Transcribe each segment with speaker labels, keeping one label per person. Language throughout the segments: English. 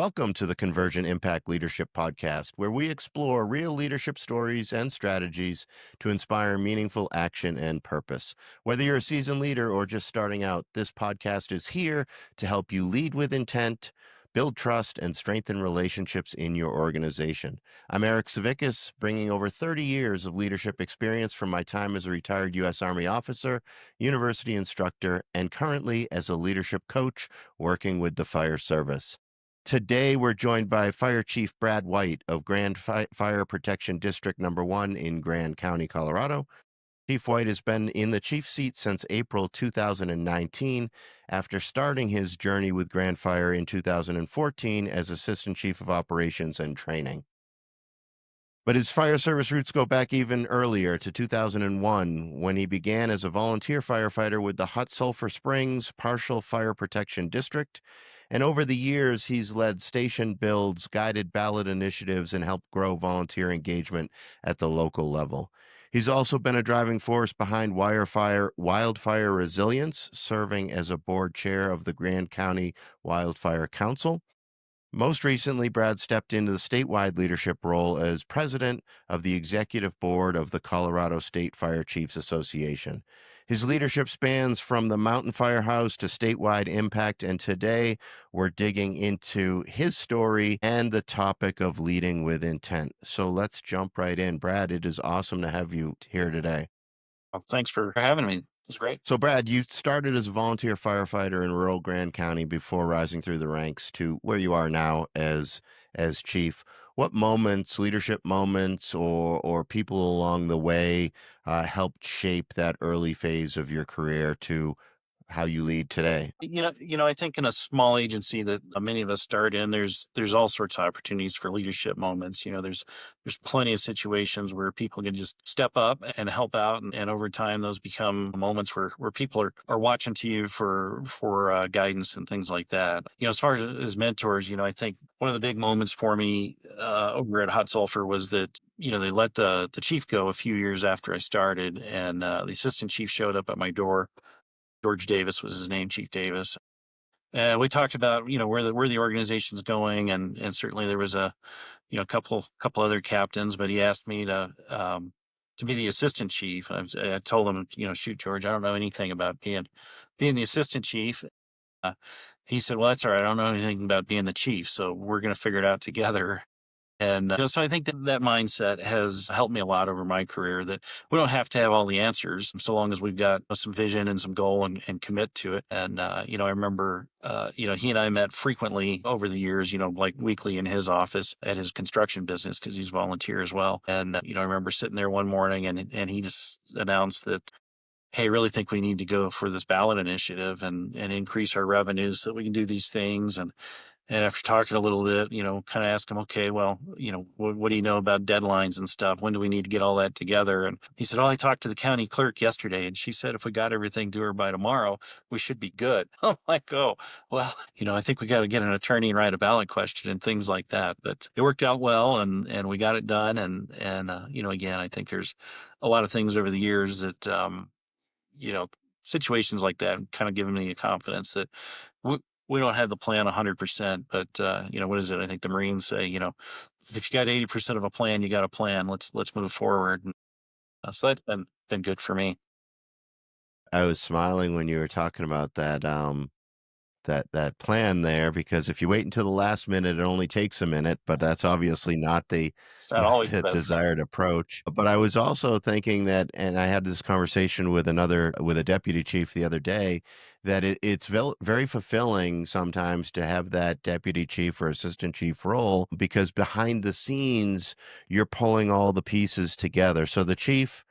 Speaker 1: Welcome to the Convergent Impact Leadership Podcast, where we explore real leadership stories and strategies to inspire meaningful action and purpose. Whether you're a seasoned leader or just starting out, this podcast is here to help you lead with intent, build trust, and strengthen relationships in your organization. I'm Eric Savickas, bringing over 30 years of leadership experience from my time as a retired U.S. Army officer, university instructor, and currently as a leadership coach working with the fire service. Today, we're joined by Fire Chief Brad White of Fire Protection District Number 1 in Grand County, Colorado. Chief White has been in the chief seat since April 2019 after starting his journey with Grand Fire in 2014 as Assistant Chief of Operations and Training. But his fire service roots go back even earlier to 2001 when he began as a volunteer firefighter with the Hot Sulphur Springs Partial Fire Protection District. And over the years, he's led station builds, guided ballot initiatives, and helped grow volunteer engagement at the local level. He's also been a driving force behind Wildfire Resilience, serving as a board chair of the Grand County Wildfire Council. Most recently, Brad stepped into the statewide leadership role as president of the executive board of the Colorado State Fire Chiefs Association. His leadership spans from the Mountain Firehouse to statewide impact, and today we're digging into his story and the topic of leading with intent. So let's jump right in. Brad, it is awesome to have you here today.
Speaker 2: Well, thanks for having me. It's great.
Speaker 1: So, Brad, you started as a volunteer firefighter in rural Grand County before rising through the ranks to where you are now as chief. What moments, leadership moments, or people along the way helped shape that early phase of your career to how you lead today?
Speaker 2: I think in a small agency that many of us start in, there's all sorts of opportunities for leadership moments. There's plenty of situations where people can just step up and help out, and over time, those become moments where people are watching to you for guidance and things like that. As far as mentors, I think one of the big moments for me over at Hot Sulphur was that they let the chief go a few years after I started, and the assistant chief showed up at my door. George Davis was his name, Chief Davis. We talked about where the organization's going, and certainly there was a couple other captains, but he asked me to be the assistant chief. I told him, shoot, George, I don't know anything about being the assistant chief. He said, well, that's all right. I don't know anything about being the chief, so we're going to figure it out together. And so I think that mindset has helped me a lot over my career, that we don't have to have all the answers so long as we've got some vision and some goal and commit to it. And, I remember, he and I met frequently over the years, like weekly in his office at his construction business because he's volunteer as well. And, I remember sitting there one morning and he just announced that, hey, I really think we need to go for this ballot initiative and increase our revenues so that we can do these things. And after talking a little bit, kind of ask him, okay, well, what do you know about deadlines and stuff? When do we need to get all that together? And he said, oh, I talked to the county clerk yesterday, and she said if we got everything to her by tomorrow, we should be good. I'm like, oh, well, I think we got to get an attorney and write a ballot question and things like that. But it worked out well, and we got it done. And again, I think there's a lot of things over the years that, situations like that kind of given me the confidence that we don't have the plan 100%, but what is it? I think the Marines say, if you got 80% of a plan, you got a plan. Let's move forward. And, so that's been good for me.
Speaker 1: I was smiling when you were talking about that plan there, because if you wait until the last minute, it only takes a minute, but that's obviously not the
Speaker 2: It's not
Speaker 1: not
Speaker 2: always the
Speaker 1: the
Speaker 2: best plan.
Speaker 1: desired approach. But I was also thinking that, and I had this conversation with a deputy chief the other day, that it's very fulfilling sometimes to have that deputy chief or assistant chief role, because behind the scenes, you're pulling all the pieces together. So the chief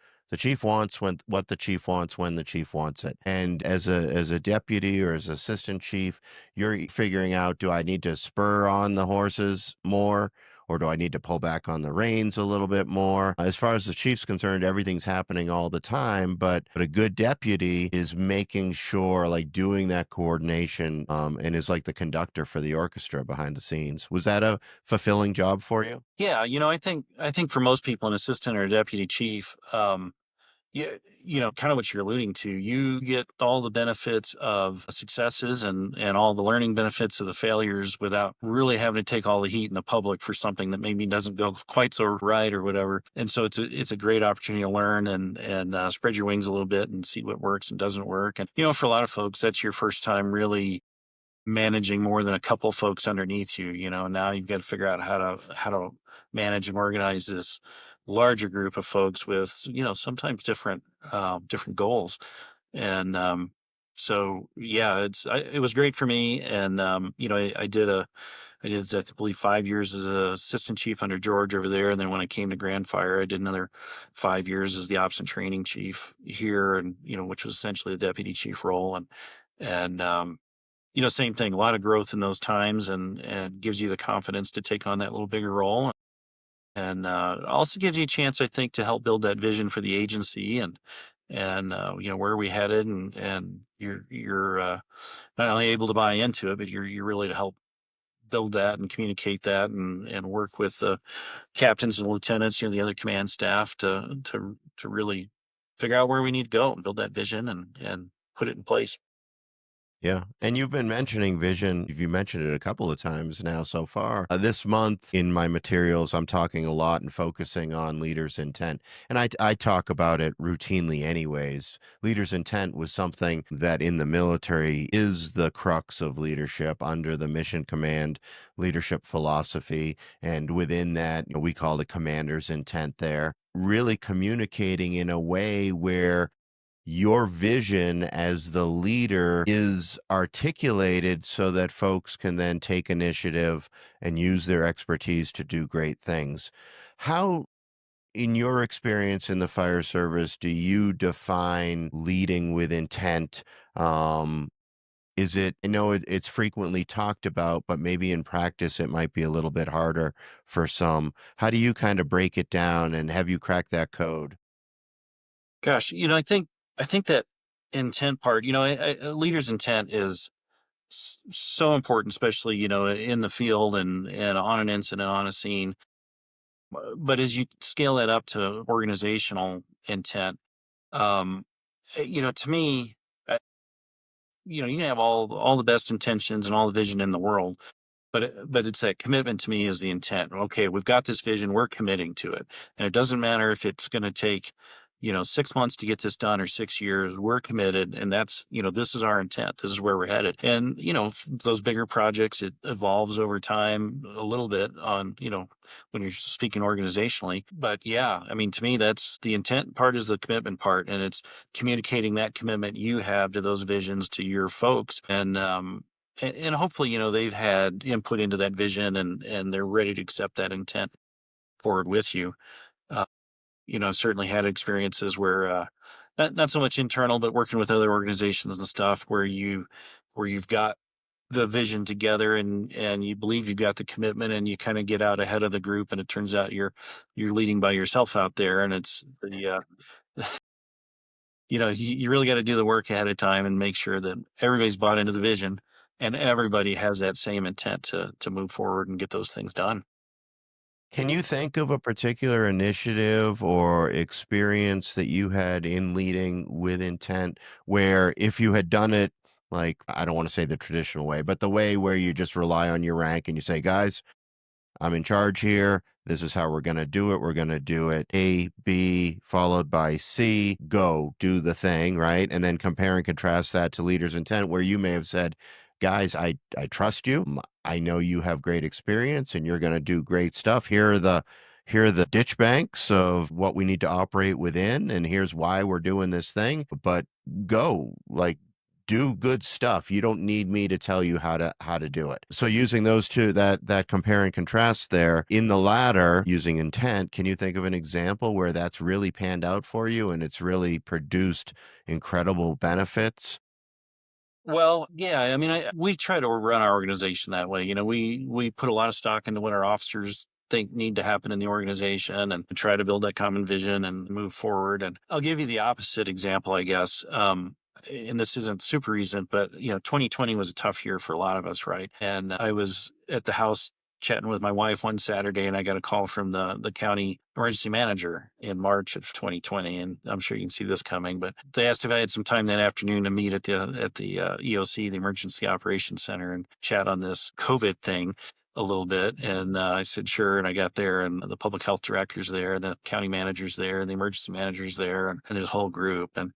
Speaker 1: wants what the chief wants when the chief wants it. And as a deputy or as assistant chief, you're figuring out, do I need to spur on the horses more, or do I need to pull back on the reins a little bit more? As far as the chief's concerned, everything's happening all the time, but a good deputy is making sure, like doing that coordination, and is like the conductor for the orchestra behind the scenes. Was that a fulfilling job for you?
Speaker 2: Yeah, I think for most people, an assistant or a deputy chief, Yeah, kind of what you're alluding to. You get all the benefits of successes and all the learning benefits of the failures without really having to take all the heat in the public for something that maybe doesn't go quite so right or whatever. And so it's a great opportunity to learn and spread your wings a little bit and see what works and doesn't work. And for a lot of folks, that's your first time really managing more than a couple folks underneath you. Now you've got to figure out how to manage and organize this larger group of folks with sometimes different goals. And so yeah, it was great for me. And I did, I believe, 5 years as a assistant chief under George over there, and then when I came to Grand Fire, I did another 5 years as the ops and training chief here, and which was essentially a deputy chief role. And same thing, a lot of growth in those times, and gives you the confidence to take on that little bigger role. And also gives you a chance, I think, to help build that vision for the agency and where are we headed, and you're not only able to buy into it, but you're really to help build that and communicate that and work with the captains and lieutenants, the other command staff to really figure out where we need to go and build that vision and put it in place.
Speaker 1: Yeah. And you've been mentioning vision. You mentioned it a couple of times now so far. This month in my materials, I'm talking a lot and focusing on leaders' intent. And I talk about it routinely, anyways. Leaders' intent was something that in the military is the crux of leadership under the mission command leadership philosophy. And within that, we call it commander's intent there, really communicating in a way where your vision as the leader is articulated so that folks can then take initiative and use their expertise to do great things. How, in your experience in the fire service, do you define leading with intent? Is it, I know it's frequently talked about, but maybe in practice it might be a little bit harder for some. How do you kind of break it down and have you cracked that code?
Speaker 2: Gosh, I think that intent part, a leader's intent is so important, especially in the field and on an incident, on a scene. But as you scale that up to organizational intent, um, to me, you can have all the best intentions and all the vision in the world, but it's that commitment to me is the intent. Okay, we've got this vision, we're committing to it, and it doesn't matter if it's going to take 6 months to get this done or 6 years. We're committed, and that's this is our intent. This is where we're headed. And those bigger projects, it evolves over time a little bit on when you're speaking organizationally. But yeah, I mean, to me, that's the intent part is the commitment part, and it's communicating that commitment you have to those visions to your folks. And hopefully, they've had input into that vision and they're ready to accept that intent forward with you. Uh, certainly had experiences where not so much internal, but working with other organizations and stuff where you've got the vision together and you believe you've got the commitment and you kind of get out ahead of the group and it turns out you're leading by yourself out there and it's the you really got to do the work ahead of time and make sure that everybody's bought into the vision and everybody has that same intent to move forward and get those things done.
Speaker 1: Can you think of a particular initiative or experience that you had in leading with intent where if you had done it, like, I don't want to say the traditional way, but the way where you just rely on your rank and you say, guys, I'm in charge here. This is how we're going to do it. We're going to do it A, B, followed by C, go, do the thing, right? And then compare and contrast that to leader's intent, where you may have said, guys, I trust you. I know you have great experience and you're going to do great stuff. Here are the ditch banks of what we need to operate within, and here's why we're doing this thing. But go, like, do good stuff. You don't need me to tell you how to do it. So using those two, that compare and contrast there, in the latter, using intent, can you think of an example where that's really panned out for you and it's really produced incredible benefits?
Speaker 2: Well, yeah, I mean, we try to run our organization that way. We put a lot of stock into what our officers think need to happen in the organization and try to build that common vision and move forward. And I'll give you the opposite example, I guess. And this isn't super recent, but 2020 was a tough year for a lot of us, right? And I was at the house chatting with my wife one Saturday, and I got a call from the county emergency manager in March of 2020, and I'm sure you can see this coming. But they asked if I had some time that afternoon to meet at the EOC, the Emergency Operations Center, and chat on this COVID thing a little bit. And I said, sure. And I got there, and the public health director's there, and the county manager's there, and the emergency manager's there, and there's a whole group. And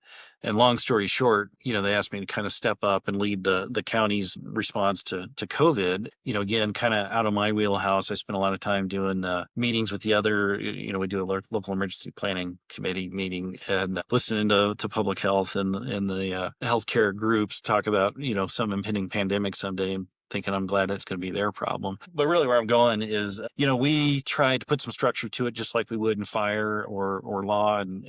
Speaker 2: long story short, they asked me to kind of step up and lead the county's response to COVID. Again, kind of out of my wheelhouse. I spent a lot of time doing meetings with the other, we do a local emergency planning committee meeting, and listening to public health and the healthcare groups talk about, some impending pandemic someday, thinking I'm glad that's going to be their problem. But really where I'm going is, we try to put some structure to it, just like we would in fire or law, and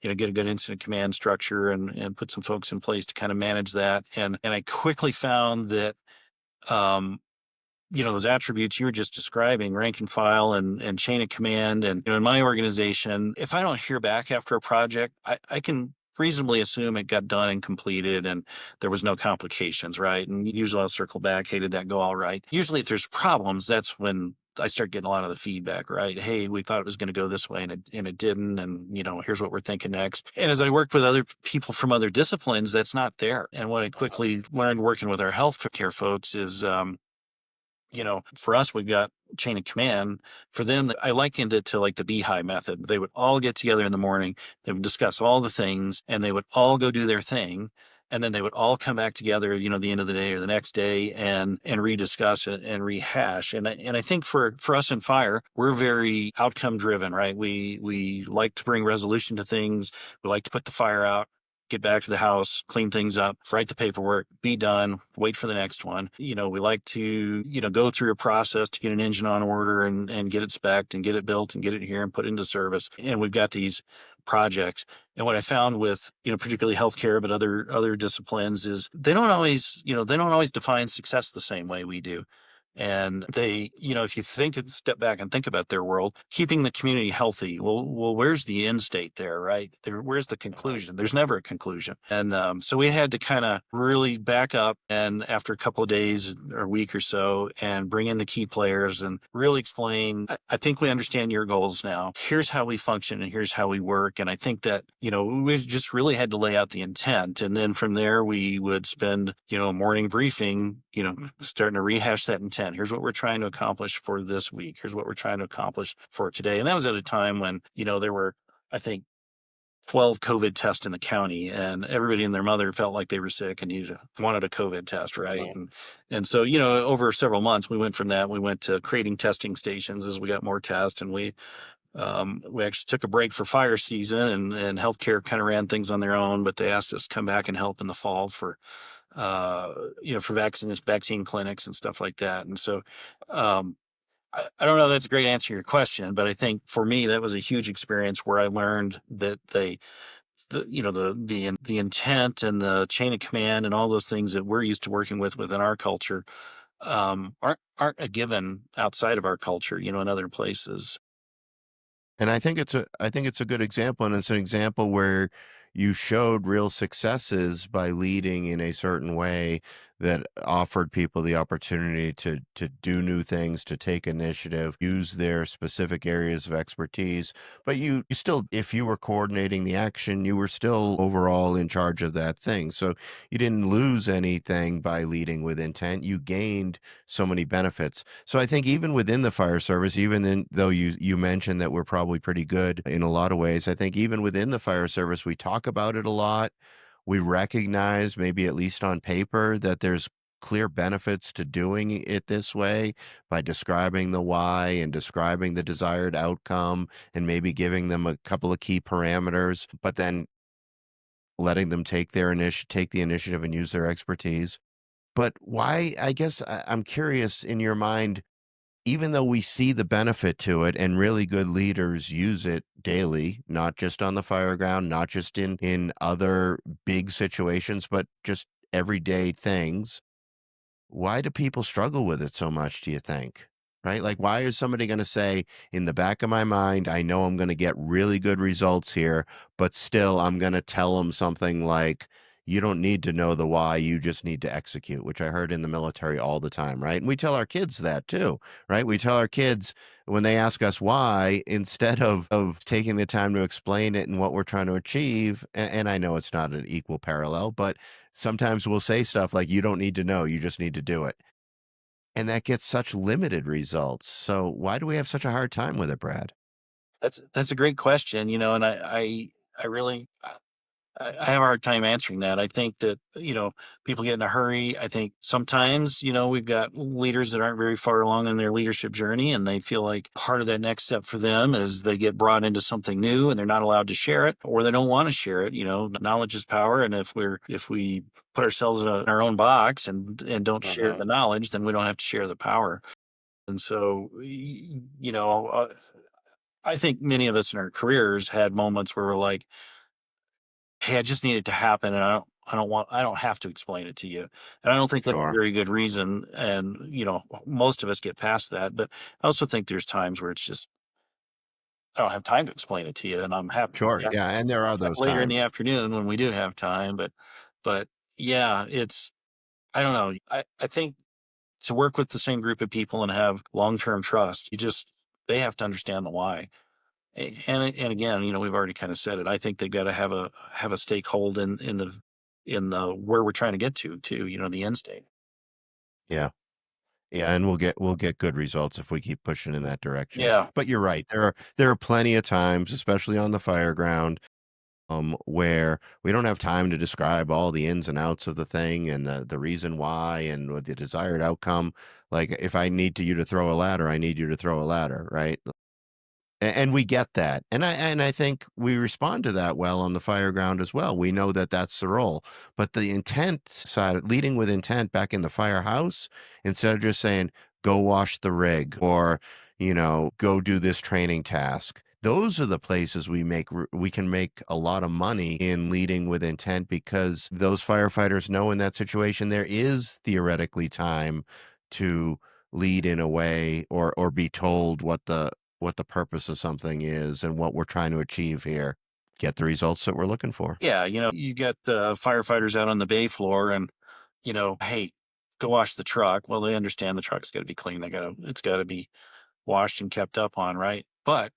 Speaker 2: get a good incident command structure and put some folks in place to kind of manage that. And I quickly found that, those attributes you were just describing, rank and file and chain of command. And in my organization, if I don't hear back after a project, I can reasonably assume it got done and completed and there was no complications, right? And usually I'll circle back, hey, did that go all right? Usually if there's problems, that's when I start getting a lot of the feedback, right? Hey, we thought it was going to go this way and it didn't. And, here's what we're thinking next. And as I worked with other people from other disciplines, that's not there. And what I quickly learned working with our healthcare folks is, for us, we've got chain of command. For them, I likened it to like the beehive method. They would all get together in the morning, they would discuss all the things, and they would all go do their thing. And then they would all come back together, the end of the day or the next day and rediscuss it and rehash. And I think for us in fire, we're very outcome driven, right? We like to bring resolution to things. We like to put the fire out, get back to the house, clean things up, write the paperwork, be done, wait for the next one. We like to, go through a process to get an engine on order and get it spec'd and get it built and get it here and put into service. And we've got these projects. And what I found with, particularly healthcare, but other disciplines is they don't always define success the same way we do. And they, if you step back and think about their world, keeping the community healthy, well, where's the end state there, right? Where's the conclusion? There's never a conclusion. And so we had to kind of really back up and after a couple of days or a week or so and bring in the key players and really explain, I think we understand your goals now. Here's how we function and here's how we work. And I think that, we just really had to lay out the intent. And then from there, we would spend, a morning briefing, starting to rehash that intent. Here's what we're trying to accomplish for this week. Here's what we're trying to accomplish for today. And that was at a time when, there were, I think, 12 COVID tests in the county and everybody and their mother felt like they were sick and wanted a COVID test, right?
Speaker 1: Wow.
Speaker 2: And so, over several months, we went from that. We went to creating testing stations as we got more tests, and we actually took a break for fire season and healthcare kind of ran things on their own, but they asked us to come back and help in the fall for vaccine clinics and stuff like that. And so, I don't know if that's a great answer to your question, but I think for me, that was a huge experience where I learned that the intent and the chain of command and all those things that we're used to working with within our culture, aren't a given outside of our culture, in other places.
Speaker 1: And I think it's a good example, and it's an example where you showed real successes by leading in a certain way that offered people the opportunity to do new things, to take initiative, use their specific areas of expertise. But you still, if you were coordinating the action, you were still overall in charge of that thing. So you didn't lose anything by leading with intent. You gained so many benefits. So I think even within the fire service, though you mentioned that we're probably pretty good in a lot of ways, I think even within the fire service, we talk about it a lot. We recognize, maybe at least on paper, that there's clear benefits to doing it this way by describing the why and describing the desired outcome and maybe giving them a couple of key parameters, but then letting them take the initiative and use their expertise. But why, I guess I'm curious, in your mind, even though we see the benefit to it and really good leaders use it daily, not just on the fire ground, not just in other big situations, but just everyday things, why do people struggle with it so much, do you think? Right? Like, why is somebody going to say, in the back of my mind, I know I'm going to get really good results here, but still I'm going to tell them something like, you don't need to know the why, you just need to execute, which I heard in the military all the time, right? And we tell our kids that too, right? We tell our kids when they ask us why, instead of taking the time to explain it and what we're trying to achieve, and I know it's not an equal parallel, but sometimes we'll say stuff like, you don't need to know, you just need to do it. And that gets such limited results. So why do we have such a hard time with it, Brad?
Speaker 2: That's a great question, and I really I have a hard time answering that. I think that, people get in a hurry. I think sometimes, we've got leaders that aren't very far along in their leadership journey, and they feel like part of that next step for them is they get brought into something new and they're not allowed to share it, or they don't want to share it. Knowledge is power. And if we put ourselves in our own box and don't share
Speaker 1: Uh-huh.
Speaker 2: the knowledge, then we don't have to share the power. And so, I think many of us in our careers had moments where we're like, "Hey, I just need it to happen, and I don't have to explain it to you." And I don't think that's a
Speaker 1: Sure.
Speaker 2: very good reason, and, most of us get past that, but I also think there's times where it's just, I don't have time to explain it to you, and I'm happy
Speaker 1: Sure. Yeah. And there are those
Speaker 2: later in the
Speaker 1: times.
Speaker 2: afternoon when we do have time, but yeah, it's I don't know. I think to work with the same group of people and have long-term trust, they have to understand the why. And again, we've already kind of said it. I think they've got to have a stakehold in the where we're trying to get to, the end state.
Speaker 1: Yeah. Yeah, and we'll get good results if we keep pushing in that direction.
Speaker 2: Yeah.
Speaker 1: But you're right. There are plenty of times, especially on the fire ground, where we don't have time to describe all the ins and outs of the thing and the reason why and what the desired outcome. Like if I need you to throw a ladder, I need you to throw a ladder, right? And we get that, and I think we respond to that well on the fire ground as well. We know that that's the role, but the intent side, leading with intent back in the firehouse, instead of just saying, "Go wash the rig," or "Go do this training task." Those are the places we can make a lot of money in leading with intent because those firefighters know in that situation there is theoretically time to lead in a way or be told what the purpose of something is and what we're trying to achieve here, get the results that we're looking for.
Speaker 2: Yeah. You get firefighters out on the bay floor and, hey, go wash the truck. Well, they understand the truck's got to be clean. It's got to be washed and kept up on, right? But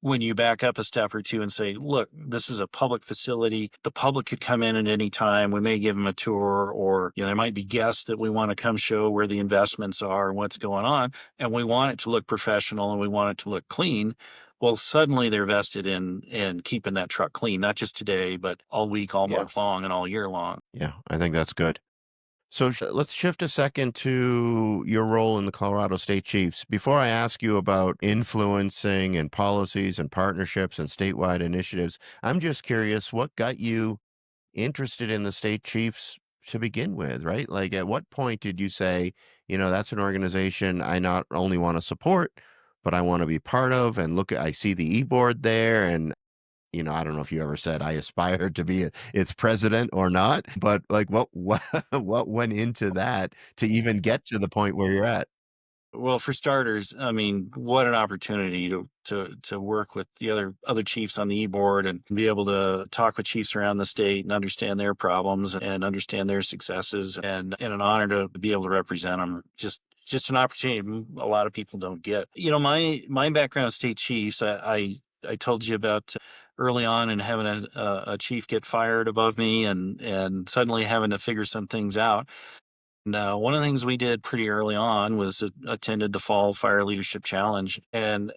Speaker 2: when you back up a step or two and say, look, this is a public facility. The public could come in at any time. We may give them a tour, or there might be guests that we want to come show where the investments are and what's going on. And we want it to look professional and we want it to look clean. Well, suddenly they're vested in keeping that truck clean, not just today, but all week, all
Speaker 1: Yeah.
Speaker 2: month long, and all year long.
Speaker 1: Yeah, I think that's good. So let's shift a second to your role in the Colorado State Chiefs. Before I ask you about influencing and policies and partnerships and statewide initiatives, I'm just curious what got you interested in the State Chiefs to begin with, right? Like, at what point did you say, that's an organization I not only want to support, but I want to be part of? And look, I see the e-board there, and I don't know if you ever said I aspired to be its president or not, but like what what went into that to even get to the point where you're at?
Speaker 2: Well, for starters, I mean, what an opportunity to work with the other chiefs on the e-board and be able to talk with chiefs around the state and understand their problems and understand their successes, and an honor to be able to represent them. Just an opportunity a lot of people don't get. My background as state chiefs, I told you about early on and having a chief get fired above me and suddenly having to figure some things out. No, one of the things we did pretty early on was attended the Fall Fire Leadership Challenge, and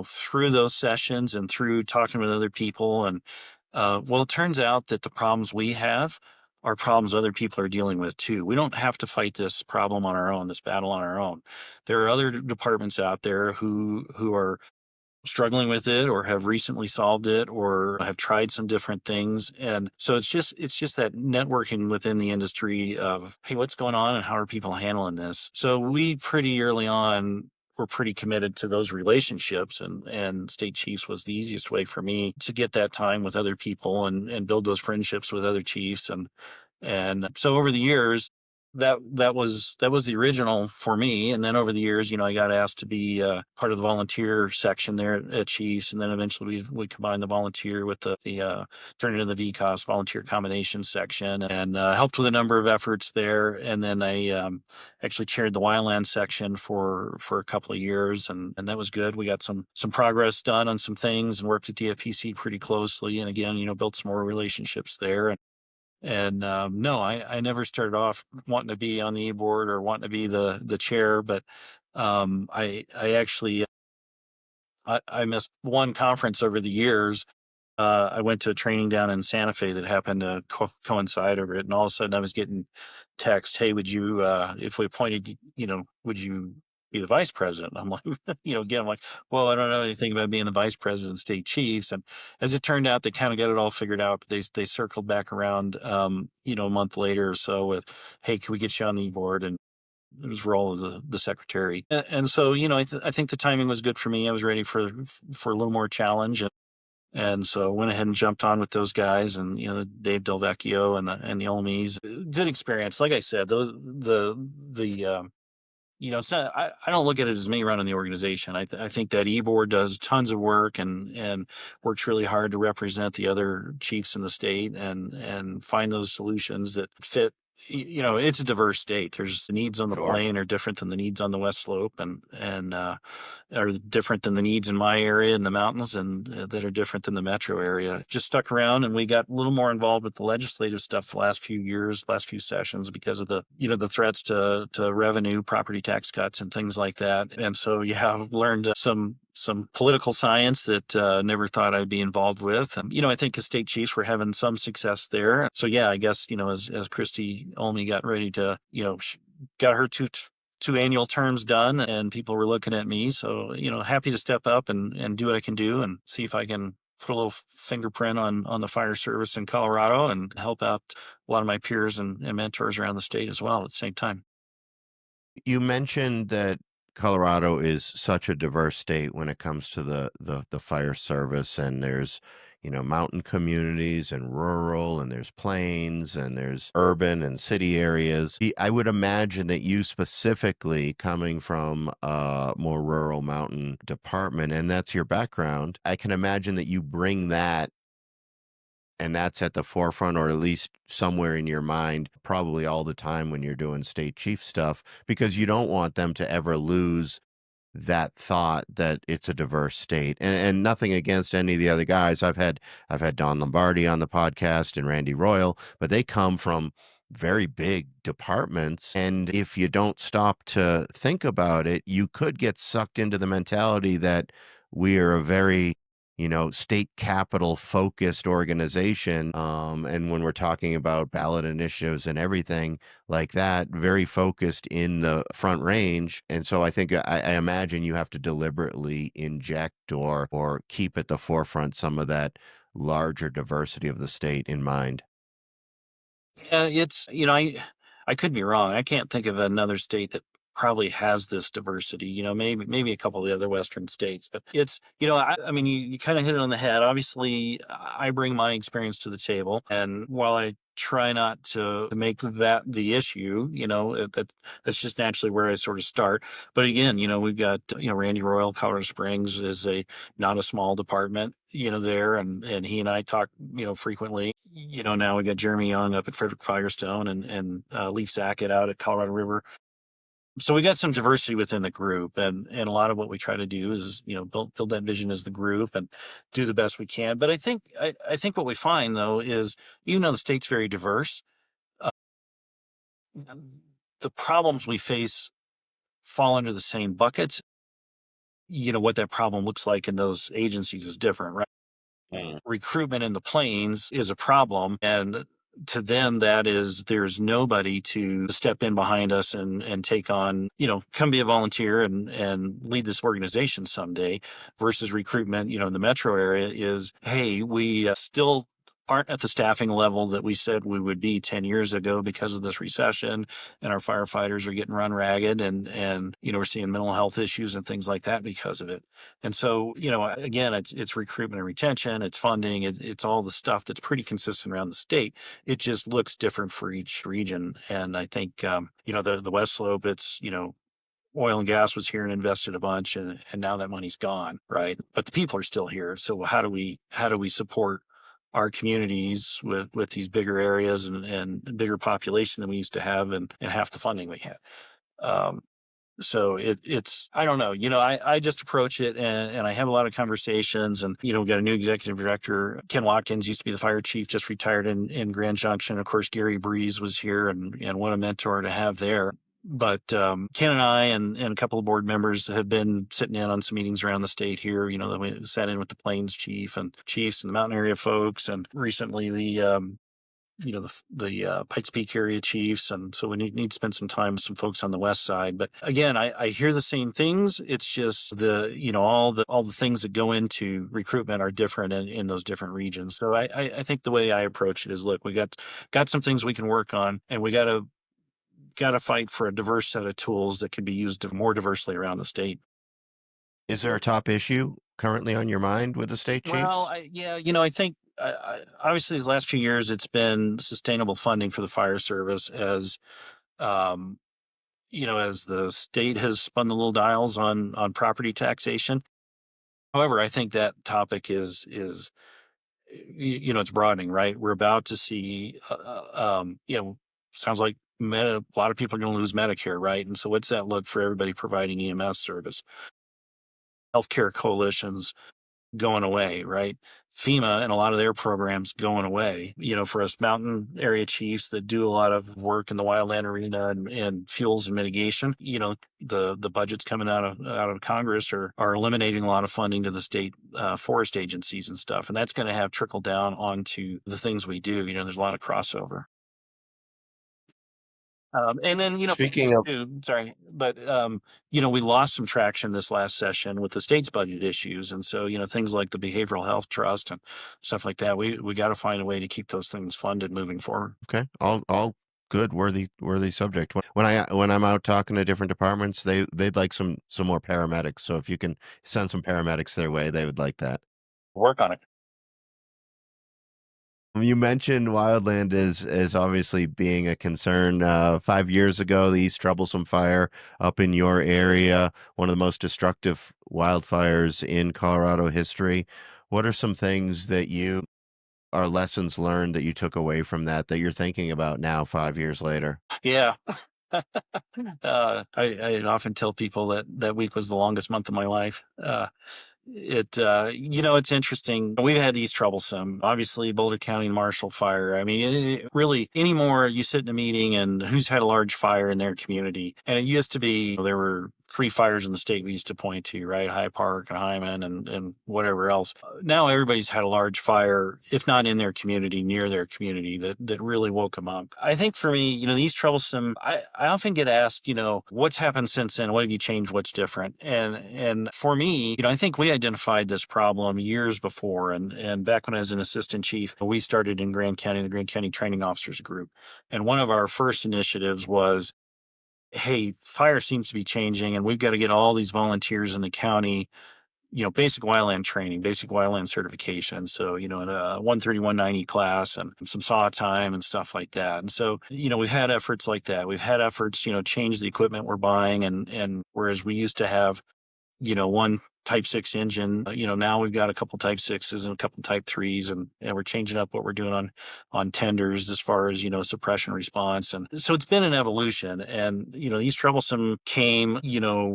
Speaker 2: through those sessions and through talking with other people, and well, it turns out that the problems we have are problems other people are dealing with too. We don't have to fight this problem on our own, this battle on our own. There are other departments out there who are struggling with it or have recently solved it or have tried some different things, and so it's just that networking within the industry of, hey, what's going on and how are people handling this. So we pretty early on were pretty committed to those relationships, and state chiefs was the easiest way for me to get that time with other people and build those friendships with other chiefs, and so over the years, that was the original for me. And then over the years, I got asked to be part of the volunteer section there at Chiefs, and then eventually we combined the volunteer with the turned into the VCOS volunteer combination section, and helped with a number of efforts there. And then I actually chaired the wildland section for a couple of years, and that was good. We got some progress done on some things, and worked at DFPC pretty closely, and again, built some more relationships there. And no, I never started off wanting to be on the e-board or wanting to be the chair, but I actually I missed one conference over the years. I went to a training down in Santa Fe that happened to coincide over it, and all of a sudden I was getting text, "Hey, would you, if we appointed, would you be the vice president?" I'm like, again, I'm like, well, I don't know anything about being the vice president of state chiefs. And as it turned out, they kind of got it all figured out. But they circled back around, a month later or so with, "Hey, can we get you on the board?" And it was role of the secretary. And so, I think the timing was good for me. I was ready for a little more challenge. And so went ahead and jumped on with those guys, and Dave Delvecchio and the Olmies. Good experience. Like I said, those the it's not. I don't look at it as me running the organization. I think that e-board does tons of work and works really hard to represent the other chiefs in the state and find those solutions that fit. It's a diverse state. There's the needs on the
Speaker 1: Sure.
Speaker 2: plain are different than the needs on the West Slope, and are different than the needs in my area in the mountains, and that are different than the metro area. Just stuck around, and we got a little more involved with the legislative stuff the last few years, last few sessions, because of the threats to revenue, property tax cuts, and things like that. And so, I've learned some political science that never thought I'd be involved with. And, I think as state chiefs, we're having some success there. So, I guess, as Christy Olney got ready to, got her two annual terms done, and people were looking at me. So, happy to step up and do what I can do and see if I can put a little fingerprint on the fire service in Colorado and help out a lot of my peers and mentors around the state as well at the same time.
Speaker 1: You mentioned that Colorado is such a diverse state when it comes to the fire service, and there's, mountain communities and rural, and there's plains, and there's urban and city areas. I would imagine that you specifically coming from a more rural mountain department, and that's your background, I can imagine that you bring that, and that's at the forefront, or at least somewhere in your mind, probably all the time when you're doing state chief stuff, because you don't want them to ever lose that thought that it's a diverse state. And nothing against any of the other guys. I've had Don Lombardi on the podcast and Randy Royal, but they come from very big departments. And if you don't stop to think about it, you could get sucked into the mentality that we are a very, state capital focused organization. And when we're talking about ballot initiatives and everything like that, very focused in the Front Range. And so I think I imagine you have to deliberately inject or keep at the forefront some of that larger diversity of the state in mind.
Speaker 2: Yeah, it's, I could be wrong. I can't think of another state that probably has this diversity, maybe a couple of the other Western states, but it's, I mean, you kind of hit it on the head. Obviously, I bring my experience to the table. And while I try not to make that the issue, that's just naturally where I sort of start. But again, we've got, Randy Royal, Colorado Springs is not a small department, there. And he and I talk, frequently. Now we got Jeremy Young up at Frederick Firestone, and Leaf Sackett out at Colorado River. So we got some diversity within the group, and a lot of what we try to do is, build that vision as the group and do the best we can. But I think what we find though is, even though the state's very diverse, uh, the problems we face fall under the same buckets. What that problem looks like in those agencies is different, right?
Speaker 1: Mm.
Speaker 2: Recruitment in the plains is a problem, and to them that is, there's nobody to step in behind us and take on, come be a volunteer and lead this organization someday. Versus recruitment, in the metro area is, hey, we still aren't at the staffing level that we said we would be 10 years ago because of this recession, and our firefighters are getting run ragged, and we're seeing mental health issues and things like that because of it. And so, again, it's recruitment and retention, it's funding, it's all the stuff that's pretty consistent around the state. It just looks different for each region. And I think, the West Slope, it's, oil and gas was here and invested a bunch, and now that money's gone, right? But the people are still here. So how do we support our communities with these bigger areas and bigger population than we used to have, and half the funding we had? Um, so it's I don't know. I just approach it, and I have a lot of conversations, and we got a new executive director. Ken Watkins used to be the fire chief, just retired in Grand Junction. Of course, Gary Breeze was here, and what a mentor to have there. But Ken and I and a couple of board members have been sitting in on some meetings around the state here. That we sat in with the Plains chief and chiefs and the mountain area folks, and recently the Pikes Peak area chiefs. And so we need to spend some time with some folks on the west side. But again, I hear the same things. It's just all the things that go into recruitment are different in those different regions. So I think the way I approach it is, look, we got some things we can work on, and we got to fight for a diverse set of tools that can be used more diversely around the state.
Speaker 1: Is there a top issue currently on your mind with the state
Speaker 2: Well,
Speaker 1: chiefs?
Speaker 2: I think obviously these last few years it's been sustainable funding for the fire service um, as the state has spun the little dials on property taxation. However, I think that topic is it's broadening, right? We're about to see, sounds like a lot of people are going to lose Medicare, right? And so what's that look for everybody providing EMS service? Healthcare coalitions going away, right? FEMA and a lot of their programs going away. For us mountain area chiefs that do a lot of work in the wildland arena and fuels and mitigation, the budgets coming out of Congress are eliminating a lot of funding to the state forest agencies and stuff, and that's going to have trickle down onto the things we do. There's a lot of crossover. And then,
Speaker 1: Speaking of,
Speaker 2: sorry, but, we lost some traction this last session with the state's budget issues. And so, things like the Behavioral Health Trust and stuff like that, we got to find a way to keep those things funded moving forward.
Speaker 1: okay, all good, worthy subject. When I'm out talking to different departments, they'd like some more paramedics. So if you can send some paramedics their way, they would like that.
Speaker 2: Work on it.
Speaker 1: You mentioned wildland is obviously being a concern. 5 years ago, the East Troublesome Fire up in your area, one of the most destructive wildfires in Colorado history. What are some things that are lessons learned that you took away from that you're thinking about now, 5 years later?
Speaker 2: Yeah. I often tell people that week was the longest month of my life. It's interesting. We've had East Troublesome, obviously Boulder County and Marshall Fire. I mean, really anymore, you sit in a meeting and who's had a large fire in their community. And it used to be, there were 3 fires in the state we used to point to, right? High Park and Hyman and whatever else. Now everybody's had a large fire, if not in their community, near their community, that really woke them up. I think for me, the East Troublesome, I often get asked, what's happened since then? What have you changed? What's different? And for me, I think we identified this problem years before. And back when I was an assistant chief, we started in Grand County, the Grand County Training Officers Group. And one of our first initiatives was, hey, fire seems to be changing, and we've got to get all these volunteers in the county, basic wildland training, basic wildland certification. So, in a 130-190 class and some saw time and stuff like that. And so, we've had efforts like that. We've had efforts, change the equipment we're buying. And whereas we used to have, one Type 6 engine, now we've got a couple Type 6s and a couple Type 3s, and we're changing up what we're doing on tenders as far as, suppression response. And so it's been an evolution. And, East Troublesome came,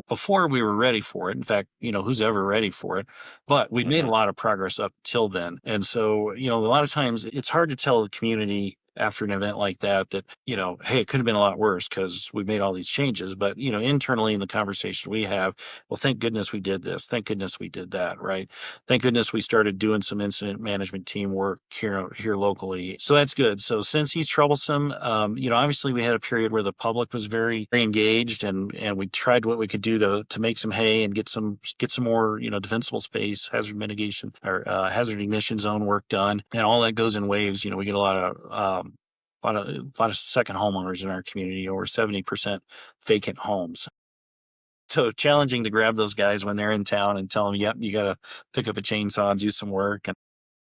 Speaker 2: before we were ready for it. In fact, who's ever ready for it? But we've made a lot of progress up till then. And so, a lot of times it's hard to tell the community after an event like that, hey, it could have been a lot worse because we made all these changes. But, internally in the conversation we have, well, thank goodness we did this. Thank goodness we did that, right? Thank goodness we started doing some incident management teamwork here locally. So that's good. So since East Troublesome, obviously we had a period where the public was very, very engaged, and we tried what we could do to make some hay and get some more, defensible space, hazard mitigation or hazard ignition zone work done. And all that goes in waves. We get a lot of second homeowners in our community, over 70% vacant homes. So challenging to grab those guys when they're in town and tell them, yep, you got to pick up a chainsaw and do some work.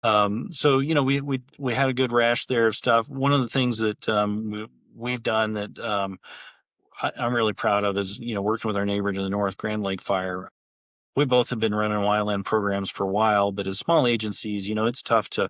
Speaker 2: And so we had a good rash there of stuff. One of the things that we've done that I'm really proud of is working with our neighbor to the north, Grand Lake Fire. We both have been running wildland programs for a while, but as small agencies, it's tough to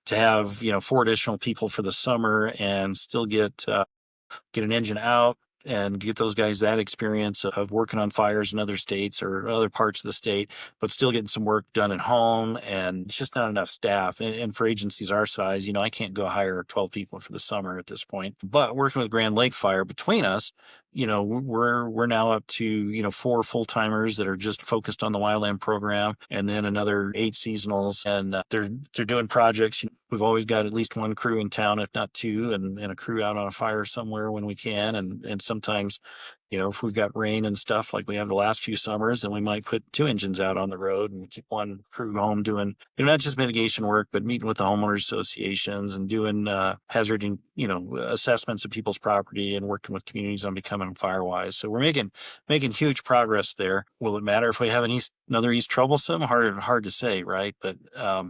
Speaker 2: have 4 additional people for the summer and still get an engine out and get those guys that experience of working on fires in other states or other parts of the state, but still getting some work done at home. And it's just not enough staff. And for agencies our size, I can't go hire 12 people for the summer at this point. But working with Grand Lake Fire between us, we're now up to 4 full-timers that are just focused on the wildland program, and then another 8 seasonals, and they're doing projects. We've always got at least 1 crew in town, if not 2, and a crew out on a fire somewhere when we can. And sometimes, if we've got rain and stuff like we have the last few summers, then we might put 2 engines out on the road and keep 1 crew home doing, not just mitigation work, but meeting with the homeowners associations and doing hazard, assessments of people's property and working with communities on becoming firewise. So we're making huge progress there. Will it matter if we have another East Troublesome? Hard to say, right? But at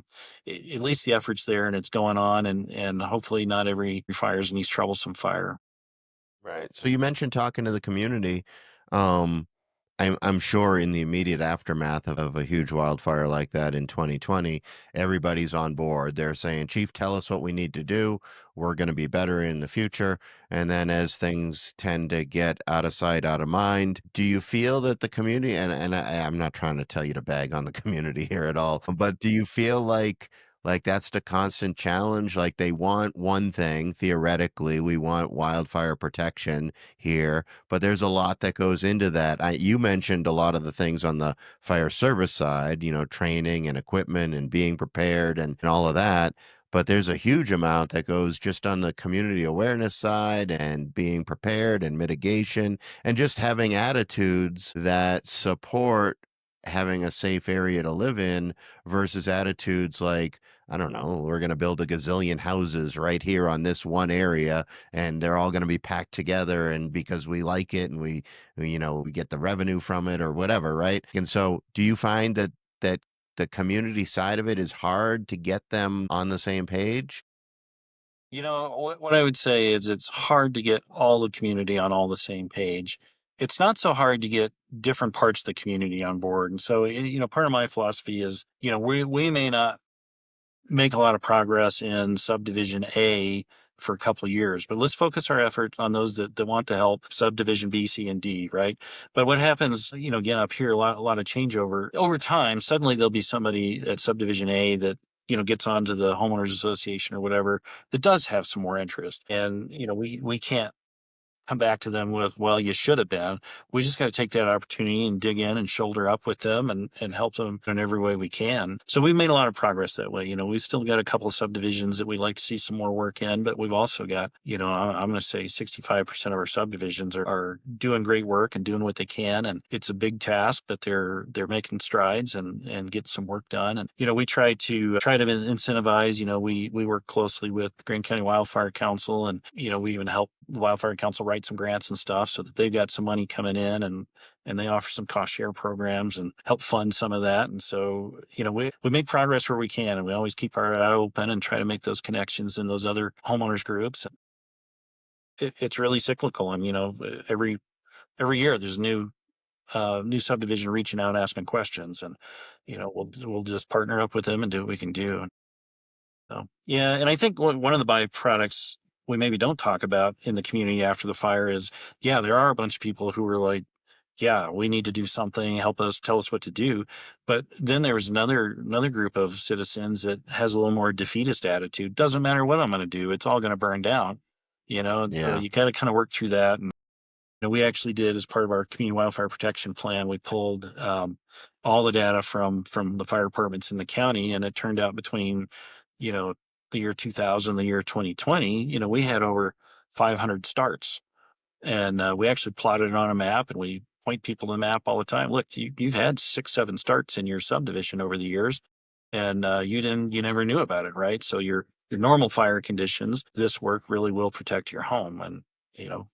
Speaker 2: least the effort's there and it's going on, and hopefully not every fire is an East Troublesome fire.
Speaker 1: Right. So you mentioned talking to the community. Um, I'm sure in the immediate aftermath of a huge wildfire like that in 2020, everybody's on board. They're saying, Chief, tell us what we need to do. We're going to be better in the future. And then as things tend to get out of sight, out of mind, do you feel that the community, I'm not trying to tell you to bag on the community here at all, but do you feel like that's the constant challenge? Like they want one thing, theoretically, we want wildfire protection here, but there's a lot that goes into that. You mentioned a lot of the things on the fire service side, training and equipment and being prepared and all of that. But there's a huge amount that goes just on the community awareness side and being prepared and mitigation and just having attitudes that support having a safe area to live in versus attitudes like, I don't know, we're going to build a gazillion houses right here on this one area and they're all going to be packed together and because we like it and we get the revenue from it or whatever, right? And so do you find that the community side of it is hard to get them on the same page?
Speaker 2: What I would say is it's hard to get all the community on all the same page. It's not so hard to get different parts of the community on board. And so, part of my philosophy is, we may not make a lot of progress in subdivision A for a couple of years, but let's focus our effort on those that want to help subdivision B, C, and D, right? But what happens, again, up here, a lot of changeover over time. Suddenly there'll be somebody at subdivision A that, gets onto the homeowners association or whatever that does have some more interest. And, we can't come back to them with, well, you should have been. We just got to take that opportunity and dig in and shoulder up with them and help them in every way we can. So we've made a lot of progress that way. We've still got a couple of subdivisions that we'd like to see some more work in, but we've also got, I'm going to say 65% of our subdivisions are doing great work and doing what they can. And it's a big task, but they're making strides and get some work done. And, we try to incentivize, we work closely with Grand County Wildfire Council, and, we even help Wildfire Council write some grants and stuff so that they've got some money coming in, and they offer some cost share programs and help fund some of that. And so, we make progress where we can, and we always keep our eye open and try to make those connections in those other homeowners groups. It's really cyclical. And, every year there's new subdivision reaching out, asking questions, and, we'll just partner up with them and do what we can do. So, yeah. And I think one of the byproducts we maybe don't talk about in the community after the fire is, yeah, there are a bunch of people who are like, yeah, we need to do something, help us, tell us what to do. But then there was another group of citizens that has a little more defeatist attitude. Doesn't matter what I'm going to do, it's all going to burn down. And so
Speaker 1: Yeah.
Speaker 2: you got to kind of work through that. And we actually did, as part of our community wildfire protection plan, we pulled all the data from the fire departments in the county, and it turned out between you know the year 2000 and the year 2020, we had over 500 starts. And we actually plotted it on a map, and we point people to the map all the time. Look, you've had 6, 7 starts in your subdivision over the years, and you never knew about it, right? So your normal fire conditions, this work really will protect your home. And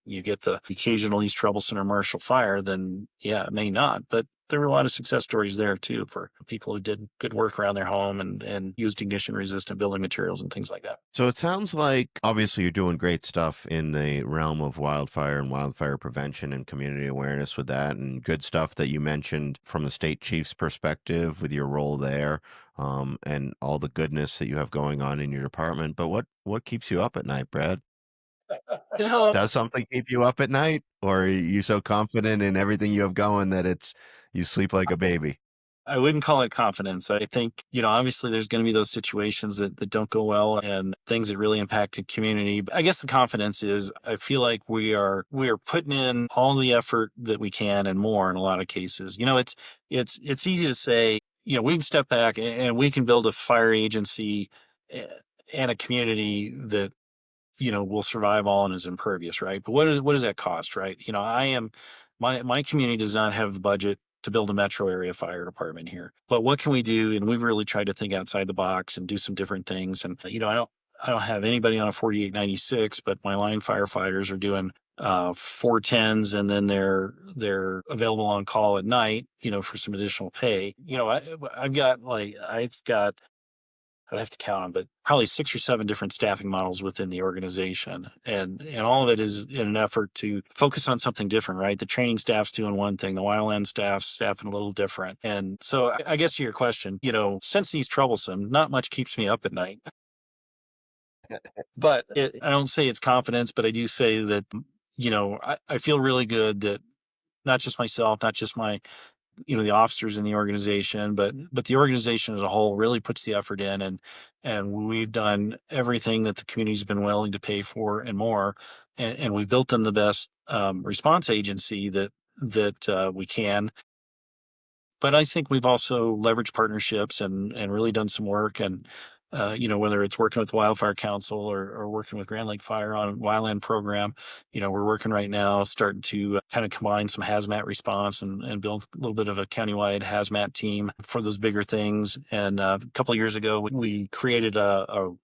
Speaker 2: you get the occasional East Troublesome or Marshall fire, then yeah, it may not, but there were a lot of success stories there too for people who did good work around their home and used ignition resistant building materials and things like that.
Speaker 1: So it sounds like obviously you're doing great stuff in the realm of wildfire and wildfire prevention and community awareness with that, and good stuff that you mentioned from the state chief's perspective with your role there, and all the goodness that you have going on in your department. But what keeps you up at night, Brad?
Speaker 2: You know,
Speaker 1: Does something keep you up at night, or are you so confident in everything you have going that you sleep like a baby?
Speaker 2: I wouldn't call it confidence. I think, obviously there's going to be those situations that don't go well and things that really impact the community. But I guess the confidence is I feel like we are putting in all the effort that we can and more in a lot of cases. It's easy to say, we can step back and we can build a fire agency eh, and a community that will survive all and is impervious, right? But what does that cost, right? My community does not have the budget to build a metro area fire department here. But what can we do? And we've really tried to think outside the box and do some different things. And I don't have anybody on a 4896, but my line firefighters are doing 410s, and then they're available on call at night, for some additional pay. I've got I'd have to count them, but probably 6 or 7 different staffing models within the organization. And all of it is in an effort to focus on something different, right? The training staff's doing one thing, the wildland staff's staffing a little different. And so I guess to your question, since East Troublesome, not much keeps me up at night. But I don't say it's confidence, but I do say that, I feel really good that not just myself, not just my the officers in the organization, but the organization as a whole really puts the effort in, and we've done everything that the community's been willing to pay for and more, and we've built them the best response agency that we can. But I think we've also leveraged partnerships and really done some work. And whether it's working with Wildfire Council or working with Grand Lake Fire on a wildland program, we're working right now, starting to kind of combine some hazmat response and build a little bit of a countywide hazmat team for those bigger things. And a couple of years ago, we created a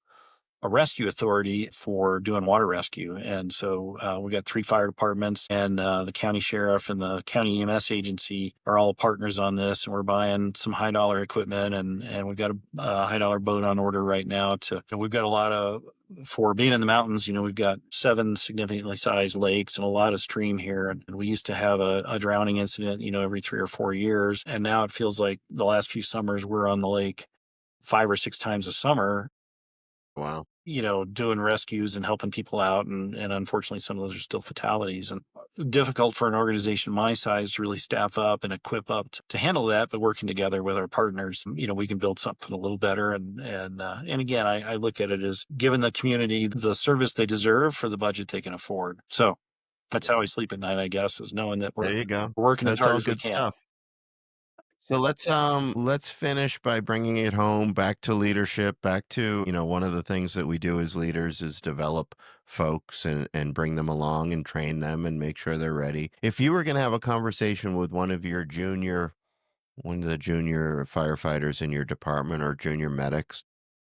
Speaker 2: rescue authority for doing water rescue. And so we got 3 fire departments, and the county sheriff and the county EMS agency are all partners on this. And we're buying some high dollar equipment, and we've got a high dollar boat on order right now and we've got a lot of, for being in the mountains, we've got 7 significantly sized lakes and a lot of stream here. And we used to have a drowning incident, every 3 or 4 years. And now it feels like the last few summers we're on the lake 5 or 6 times a summer,
Speaker 1: Wow.
Speaker 2: doing rescues and helping people out. And unfortunately, some of those are still fatalities, and difficult for an organization my size to really staff up and equip up to handle that. But working together with our partners, we can build something a little better. And again, I look at it as giving the community the service they deserve for the budget they can afford. So that's how I sleep at night, I guess, is knowing that we're
Speaker 1: There you go.
Speaker 2: working as
Speaker 1: That's
Speaker 2: hard
Speaker 1: all
Speaker 2: as we
Speaker 1: good
Speaker 2: can.
Speaker 1: stuff. So let's finish by bringing it home back to leadership, back to, one of the things that we do as leaders is develop folks and bring them along and train them and make sure they're ready. If you were going to have a conversation with one of the junior firefighters in your department or junior medics,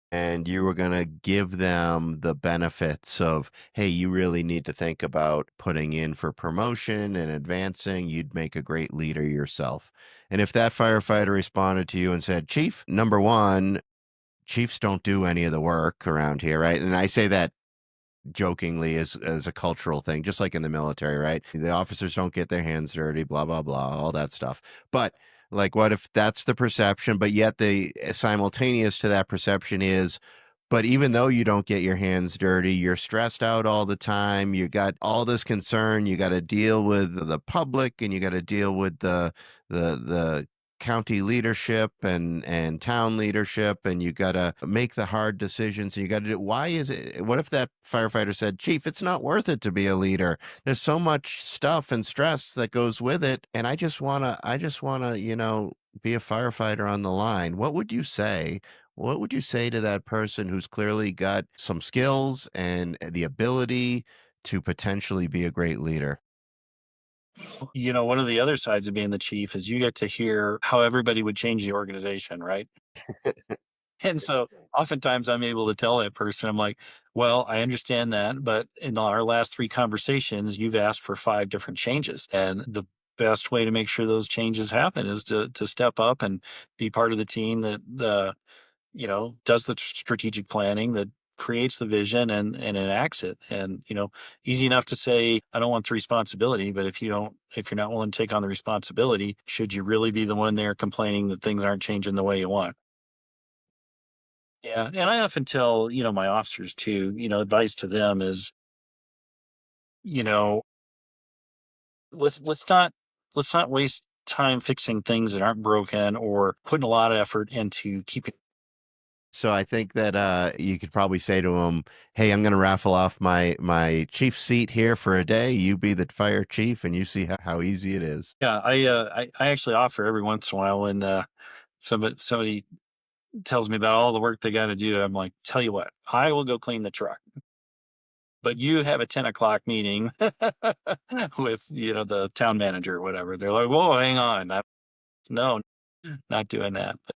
Speaker 1: and you were going to give them the benefits of, hey, you really need to think about putting in for promotion and advancing, you'd make a great leader yourself. And if that firefighter responded to you and said, Chief, number one, chiefs don't do any of the work around here, right? And I say that jokingly as a cultural thing, just like in the military, right? The officers don't get their hands dirty, blah, blah, blah, all that stuff. But like, what if that's the perception, but yet the simultaneous to that perception is But even though you don't get your hands dirty, you're stressed out all the time. You got all this concern. You got to deal with the public, and you got to deal with the county leadership and town leadership, and you got to make the hard decisions. You got to do. Why is it? What if that firefighter said, "Chief, it's not worth it to be a leader. There's so much stuff and stress that goes with it, and I just wanna, be a firefighter on the line." What would you say to that person who's clearly got some skills and the ability to potentially be a great leader?
Speaker 2: One of the other sides of being the chief is you get to hear how everybody would change the organization, right? And so oftentimes I'm able to tell that person, I'm like, well, I understand that, but in our last three conversations, you've asked for five different changes. And the best way to make sure those changes happen is to step up and be part of the team that does the strategic planning, that creates the vision and enacts it. And, easy enough to say, I don't want the responsibility, but if you're not willing to take on the responsibility, should you really be the one there complaining that things aren't changing the way you want? Yeah. And I often tell, my officers too, advice to them is, you know, let's not waste time fixing things that aren't broken or putting a lot of effort into keeping.
Speaker 1: So I think that you could probably say to him, "Hey, I'm going to raffle off my chief seat here for a day. You be the fire chief, and you see how easy it is."
Speaker 2: Yeah, I actually offer every once in a while when somebody tells me about all the work they got to do. I'm like, tell you what, I will go clean the truck, but you have a 10 o'clock meeting with the town manager or whatever. They're like, whoa, hang on, no, not doing that. But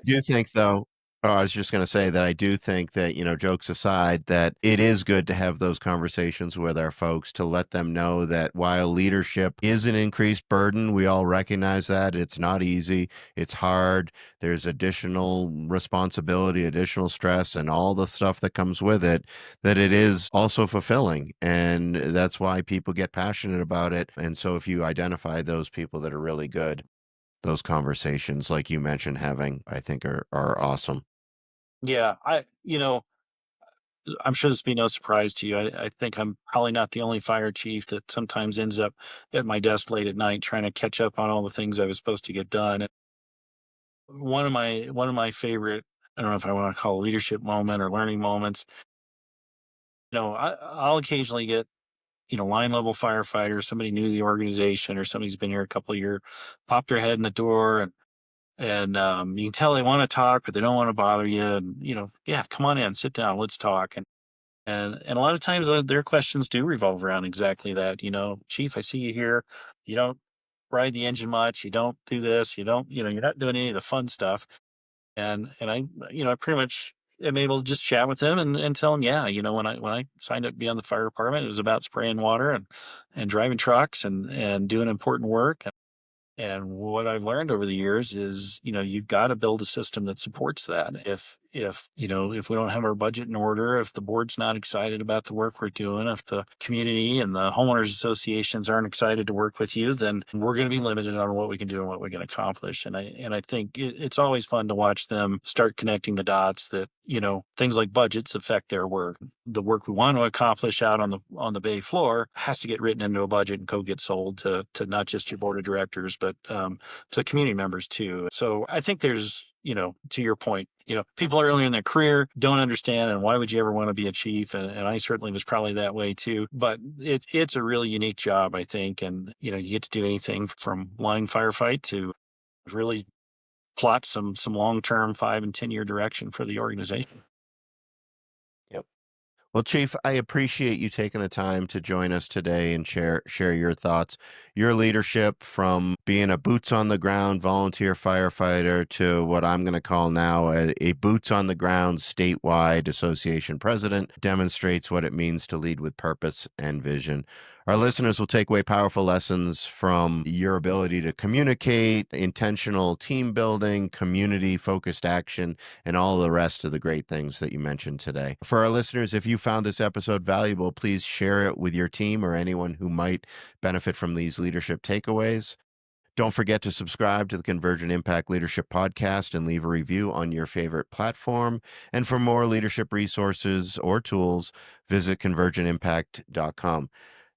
Speaker 1: Do you think though, I was just gonna say that I do think that, jokes aside, that it is good to have those conversations with our folks to let them know that while leadership is an increased burden, we all recognize that. It's not easy, it's hard, there's additional responsibility, additional stress, and all the stuff that comes with it, that it is also fulfilling. And that's why people get passionate about it. And so if you identify those people that are really good, those conversations, like you mentioned having, I think are awesome.
Speaker 2: yeah, I'm sure this will be no surprise to you. I think I'm probably not the only fire chief that sometimes ends up at my desk late at night trying to catch up on all the things I was supposed to get done. One of my favorite, I don't know if I want to call it leadership moment or learning moments. I'll occasionally get line level firefighter, somebody new to the organization, or somebody's been here a couple of years, pop their head in the door, and you can tell they want to talk, but they don't want to bother you. And yeah, come on in, sit down, let's talk. And a lot of times their questions do revolve around exactly that. Chief, I see you here. You don't ride the engine much. You don't do this. You don't. You're not doing any of the fun stuff. And I pretty much am able to just chat with them and tell them, yeah, when I signed up to be on the fire department, it was about spraying water and driving trucks and doing important work. And what I've learned over the years is, you've got to build a system that supports that. If we don't have our budget in order, if the board's not excited about the work we're doing, if the community and the homeowners associations aren't excited to work with you, then we're going to be limited on what we can do and what we can accomplish. And I think it's always fun to watch them start connecting the dots that, things like budgets affect their work. The work we want to accomplish out on the bay floor has to get written into a budget and get sold to not just your board of directors, but to the community members too. So I think there's, to your point, people early in their career don't understand, and why would you ever want to be a chief? And I certainly was probably that way too. But it's a really unique job, I think, and you get to do anything from line firefight to really plot some long term 5 and 10 year direction for the organization.
Speaker 1: Yep. Well, Chief, I appreciate you taking the time to join us today and share your thoughts, your leadership from being a boots on the ground volunteer firefighter to what I'm going to call now a boots on the ground statewide association president demonstrates what it means to lead with purpose and vision. Our listeners will take away powerful lessons from your ability to communicate, intentional team building, community focused action, and all the rest of the great things that you mentioned today. For our listeners, if you found this episode valuable, please share it with your team or anyone who might benefit from these leadership takeaways. Don't forget to subscribe to the Convergent Impact Leadership Podcast and leave a review on your favorite platform. And for more leadership resources or tools, visit convergentimpact.com.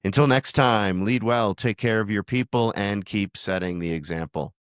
Speaker 1: Until next time, lead well, take care of your people, and keep setting the example.